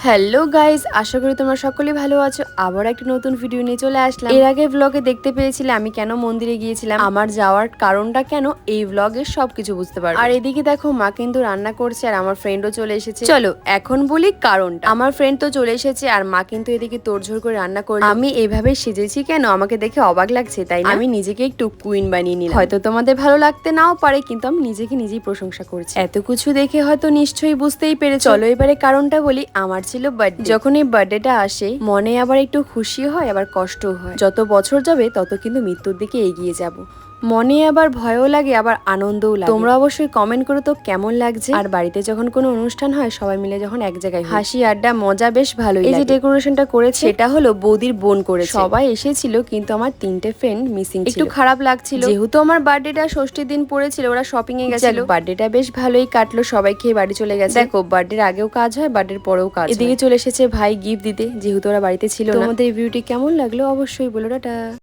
Hello guys, আশা করি তোমরা সকলেই ভালো আছো। আবার একটা নতুন ভিডিও নিয়ে চলে আসলাম। এর আগে ব্লগে দেখতে পেয়েছিলে আমি কেন মন্দিরে গিয়েছিলাম, আমার যাওয়ার কারণটা কেন, এই ব্লগে সবকিছু বুঝতে পারবে। আর এদিকে দেখো মা কিন্তু রান্না করছে আর আমার ফ্রেন্ডও চলে এসেছে। চলো এখন বলি কারণটা। আমার ফ্রেন্ড তো চলে এসেছে আর মা কিন্তু এদিকে তোড়ঝোড় করে রান্না করলো। আমি এইভাবে সেজেছি কেন, আমাকে দেখে অবাক লাগছে তাই না? আমি নিজেকে একটু কুইন বানিয়ে নিলাম। হয়তো তোমাদের ভালো লাগতে নাও পারে, কিন্তু আমি নিজেকে নিজেই প্রশংসা করছি। এত কিছু দেখে হয়তো নিশ্চয়ই বুঝতেই পেরেছো। চলো এবারে কারণটা বলি। আমার ছিল বার্থডে। যখন এই বার্থডেটা আসে মনে আবার একটু খুশি হয় আবার কষ্টও হয়। যত বছর যাবে তত কিন্তু মৃত্যুর দিকে এগিয়ে যাব। মনে আবার ভয়ও লাগে আবার আনন্দও লাগে। তোমরা অবশ্যই কমেন্ট করো তো কেমন লাগছে। আর বাড়িতে যখন কোনো অনুষ্ঠান হয় সবাই মিলে যখন এক জায়গায় হাসি আড্ডা মজা বেশ ভালোই লাগে। এই যে ডেকোরেশনটা করেছে সেটা হলো বৌদির বোন করেছে। সবাই এসেছিল কিন্তু আমার 3টে ফ্রেন্ড মিসিং ছিল। একটু খারাপ লাগছিল যেহেতু আমার বার্থডেটা ষষ্ঠীর দিন পড়েছিল, ওরা শপিং এ গেছিল। বার্থডেটা বেশ ভালোই কাটলো, সবাই খেয়ে বাড়ি চলে গেছে। দেখো বার্থডের আগেও কাজ হয়, বার্থডের পরেও কাজ। এদিকে চলে এসেছে ভাই গিফট দিতে, যেহেতু ওরা বাড়িতে ছিল না। তোমাদের এই ভিডিওটি কেমন লাগলো অবশ্যই বলো। টাটা।